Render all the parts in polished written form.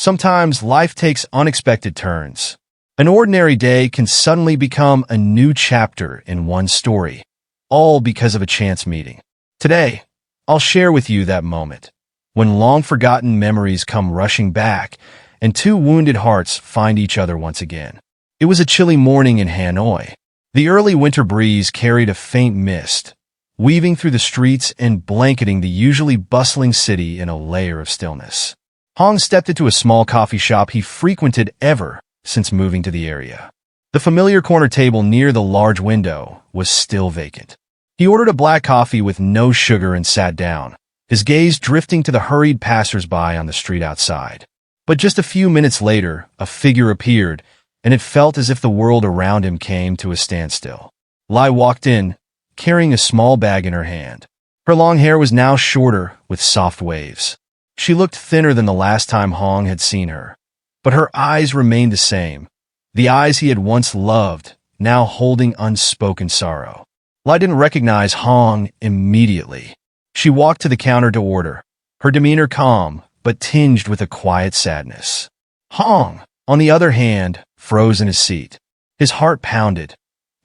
Sometimes life takes unexpected turns. An ordinary day can suddenly become a new chapter in one story, all because of a chance meeting. Today, I'll share with you that moment, when long-forgotten memories come rushing back and two wounded hearts find each other once again. It was a chilly morning in Hanoi. The early winter breeze carried a faint mist, weaving through the streets and blanketing the usually bustling city in a layer of stillness. Hong stepped into a small coffee shop he frequented ever since moving to the area. The familiar corner table near the large window was still vacant. He ordered a black coffee with no sugar and sat down, his gaze drifting to the hurried passers-by on the street outside. But just a few minutes later, a figure appeared, and it felt as if the world around him came to a standstill. Lai walked in, carrying a small bag in her hand. Her long hair was now shorter, with soft waves. She looked thinner than the last time Hong had seen her, but her eyes remained the same, the eyes he had once loved, now holding unspoken sorrow. Lai didn't recognize Hong immediately. She walked to the counter to order, her demeanor calm, but tinged with a quiet sadness. Hong, on the other hand, froze in his seat. His heart pounded,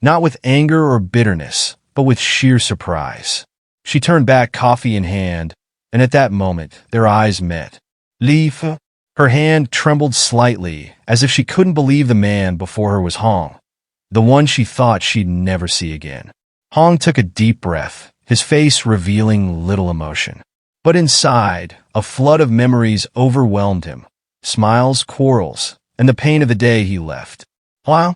not with anger or bitterness, but with sheer surprise. She turned back, coffee in hand, and at that moment, their eyes met. Leaf. Her hand trembled slightly, as if she couldn't believe the man before her was Hong, the one she thought she'd never see again. Hong took a deep breath, his face revealing little emotion. But inside, a flood of memories overwhelmed him. Smiles, quarrels, and the pain of the day he left. Wow.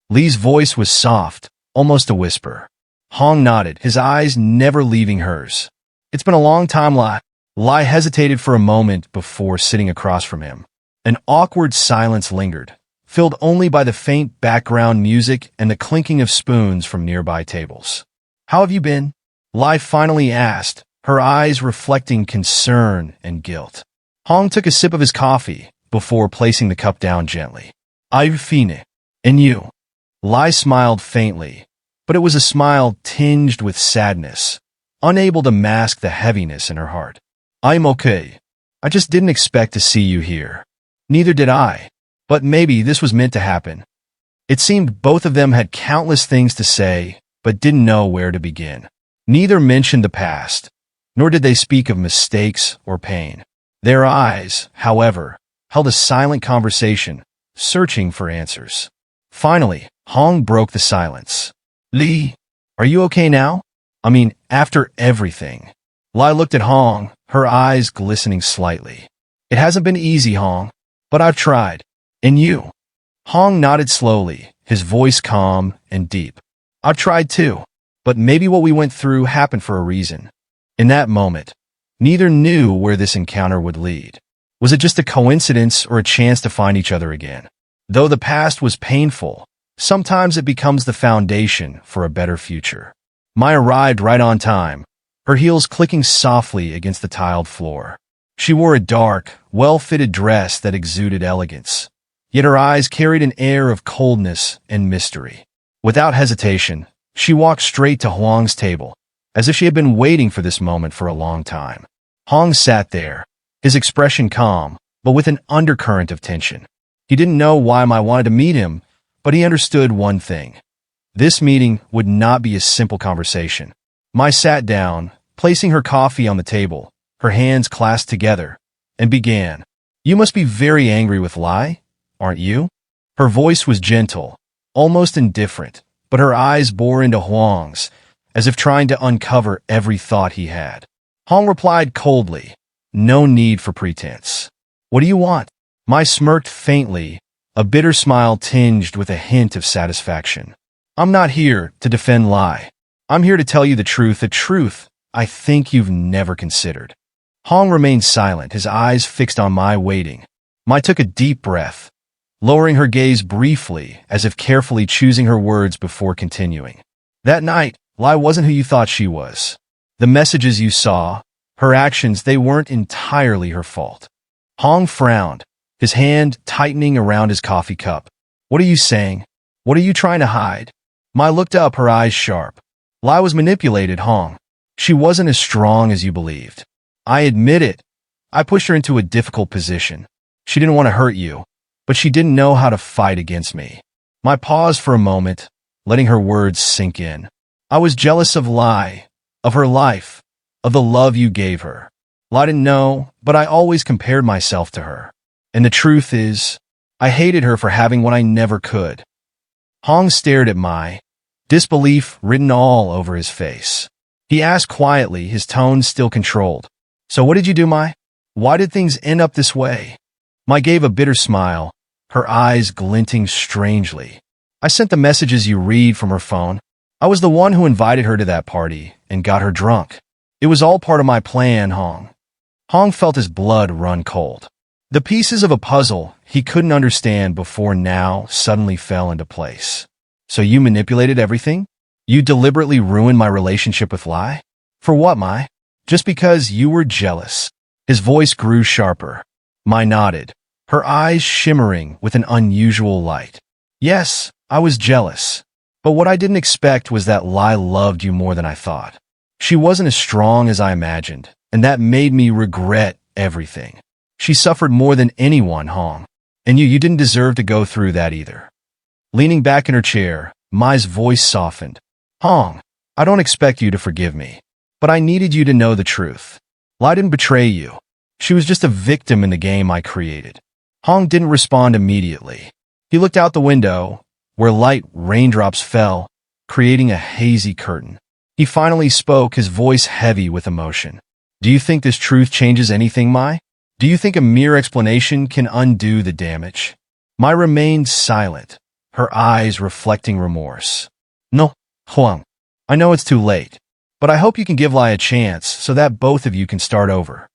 Lee's voice was soft, almost a whisper. Hong nodded, his eyes never leaving hers. It's been a long time, Lai. Lai hesitated for a moment before sitting across from him. An awkward silence lingered, filled only by the faint background music and the clinking of spoons from nearby tables. How have you been? Lai finally asked, her eyes reflecting concern and guilt. Hong took a sip of his coffee before placing the cup down gently. I've fine. And you? Lai smiled faintly, but it was a smile tinged with sadness, unable to mask the heaviness in her heart. I'm okay. I just didn't expect to see you here. Neither did I. But maybe this was meant to happen. It seemed both of them had countless things to say, but didn't know where to begin. Neither mentioned the past, nor did they speak of mistakes or pain. Their eyes, however, held a silent conversation, searching for answers. Finally, Hong broke the silence. Lee, are you okay now? I mean, after everything. Lai looked at Hong, her eyes glistening slightly. It hasn't been easy, Hong, but I've tried. And you? Hong nodded slowly, his voice calm and deep. I've tried too, but maybe what we went through happened for a reason. In that moment, neither knew where this encounter would lead. Was it just a coincidence or a chance to find each other again? Though the past was painful, sometimes it becomes the foundation for a better future. Mai arrived right on time, her heels clicking softly against the tiled floor. She wore a dark, well-fitted dress that exuded elegance, yet her eyes carried an air of coldness and mystery. Without hesitation, she walked straight to Huang's table, as if she had been waiting for this moment for a long time. Hong sat there, his expression calm, but with an undercurrent of tension. He didn't know why Mai wanted to meet him, but he understood one thing. This meeting would not be a simple conversation. Mai sat down, placing her coffee on the table, her hands clasped together, and began. You must be very angry with Lai, aren't you? Her voice was gentle, almost indifferent, but her eyes bore into Huang's, as if trying to uncover every thought he had. Hong replied coldly, no need for pretense. What do you want? Mai smirked faintly, a bitter smile tinged with a hint of satisfaction. I'm not here to defend Lai. I'm here to tell you the truth I think you've never considered. Hong remained silent, his eyes fixed on Mai, waiting. Mai took a deep breath, lowering her gaze briefly, as if carefully choosing her words before continuing. That night, Lai wasn't who you thought she was. The messages you saw, her actions, they weren't entirely her fault. Hong frowned, his hand tightening around his coffee cup. What are you saying? What are you trying to hide? Mai looked up, her eyes sharp. Lai was manipulated, Hong. She wasn't as strong as you believed. I admit it. I pushed her into a difficult position. She didn't want to hurt you, but she didn't know how to fight against me. I paused for a moment, letting her words sink in. I was jealous of Lai, of her life, of the love you gave her. I didn't know, but I always compared myself to her. And the truth is, I hated her for having what I never could. Hong stared at Mai, disbelief written all over his face. He asked quietly, his tone still controlled. So what did you do, Mai? Why did things end up this way? Mai gave a bitter smile, her eyes glinting strangely. I sent the messages you read from her phone. I was the one who invited her to that party and got her drunk. It was all part of my plan, Hong. Hong felt his blood run cold. The pieces of a puzzle he couldn't understand before now suddenly fell into place. So you manipulated everything? You deliberately ruined my relationship with Lai? For what, Mai? Just because you were jealous. His voice grew sharper. Mai nodded, her eyes shimmering with an unusual light. Yes, I was jealous. But what I didn't expect was that Lai loved you more than I thought. She wasn't as strong as I imagined, and that made me regret everything. She suffered more than anyone, Hong. And you didn't deserve to go through that either. Leaning back in her chair, Mai's voice softened. Hong, I don't expect you to forgive me, but I needed you to know the truth. Lai didn't betray you. She was just a victim in the game I created. Hong didn't respond immediately. He looked out the window, where light raindrops fell, creating a hazy curtain. He finally spoke, his voice heavy with emotion. Do you think this truth changes anything, Mai? Do you think a mere explanation can undo the damage? Mai remained silent, her eyes reflecting remorse. No, Huang. I know it's too late, but I hope you can give Lai a chance so that both of you can start over.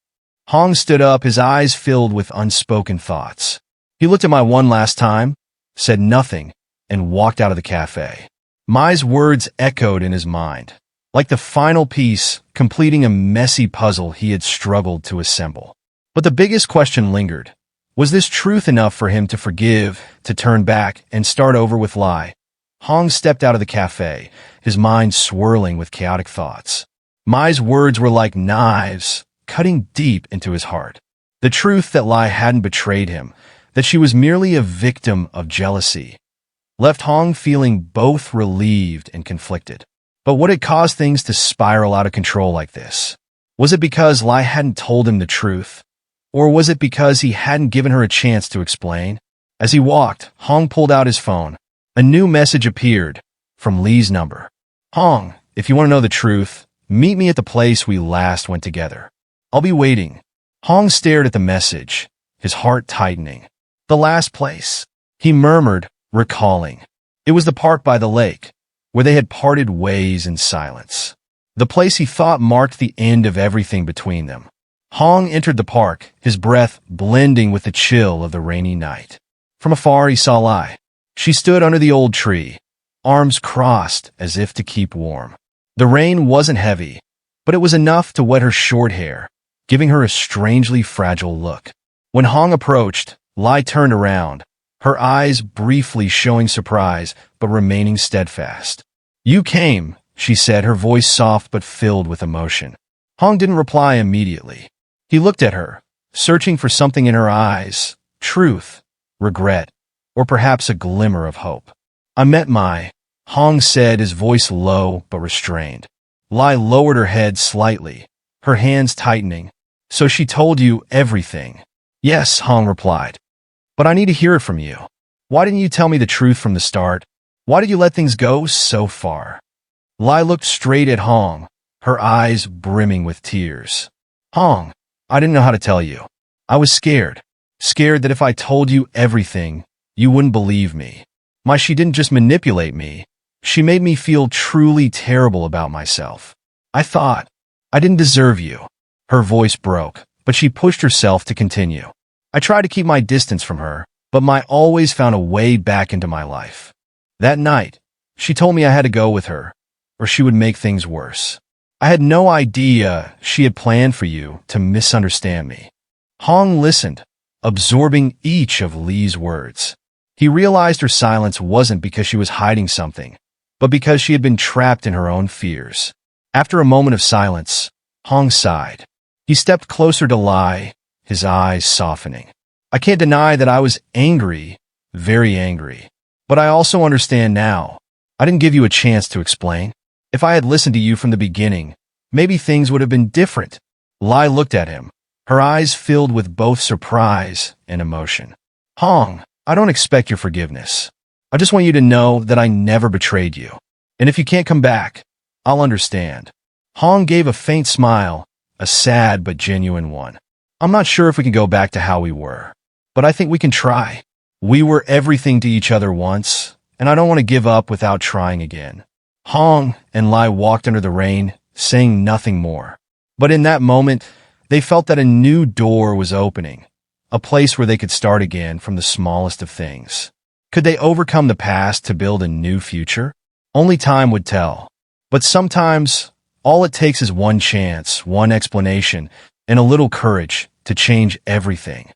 Hong stood up, his eyes filled with unspoken thoughts. He looked at Mai one last time, said nothing, and walked out of the cafe. Mai's words echoed in his mind, like the final piece completing a messy puzzle he had struggled to assemble. But the biggest question lingered. Was this truth enough for him to forgive, to turn back, and start over with Lai? Hong stepped out of the cafe, his mind swirling with chaotic thoughts. Mai's words were like knives, cutting deep into his heart. The truth that Lai hadn't betrayed him, that she was merely a victim of jealousy, left Hong feeling both relieved and conflicted. But what had caused things to spiral out of control like this? Was it because Lai hadn't told him the truth? Or was it because he hadn't given her a chance to explain? As he walked, Hong pulled out his phone. A new message appeared, from Lee's number. Hong, if you want to know the truth, meet me at the place we last went together. I'll be waiting. Hong stared at the message, his heart tightening. The last place, he murmured, recalling. It was the park by the lake, where they had parted ways in silence. The place he thought marked the end of everything between them. Hong entered the park, his breath blending with the chill of the rainy night. From afar he saw Lai. She stood under the old tree, arms crossed as if to keep warm. The rain wasn't heavy, but it was enough to wet her short hair, giving her a strangely fragile look. When Hong approached, Lai turned around, her eyes briefly showing surprise but remaining steadfast. You came, she said, her voice soft but filled with emotion. Hong didn't reply immediately. He looked at her, searching for something in her eyes, truth, regret, or perhaps a glimmer of hope. I met Mai, Hong said, his voice low but restrained. Lai lowered her head slightly, her hands tightening. So she told you everything? Yes, Hong replied. But I need to hear it from you. Why didn't you tell me the truth from the start? Why did you let things go so far? Lai looked straight at Hong, her eyes brimming with tears. Hong, I didn't know how to tell you. I was scared. Scared that if I told you everything, you wouldn't believe me. She didn't just manipulate me. She made me feel truly terrible about myself. I thought I didn't deserve you. Her voice broke, but she pushed herself to continue. I tried to keep my distance from her, but Mai always found a way back into my life. That night, she told me I had to go with her, or she would make things worse. I had no idea she had planned for you to misunderstand me. Hong listened, absorbing each of Lee's words. He realized her silence wasn't because she was hiding something, but because she had been trapped in her own fears. After a moment of silence, Hong sighed. He stepped closer to Lai, his eyes softening. I can't deny that I was angry, very angry. But I also understand now. I didn't give you a chance to explain. If I had listened to you from the beginning, maybe things would have been different. Lai looked at him, her eyes filled with both surprise and emotion. Hong, I don't expect your forgiveness. I just want you to know that I never betrayed you. And if you can't come back, I'll understand. Hong gave a faint smile, a sad but genuine one. I'm not sure if we can go back to how we were, but I think we can try. We were everything to each other once, and I don't want to give up without trying again. Hong and Lai walked under the rain, saying nothing more. But in that moment, they felt that a new door was opening, a place where they could start again from the smallest of things. Could they overcome the past to build a new future? Only time would tell. But sometimes, all it takes is one chance, one explanation, and a little courage to change everything.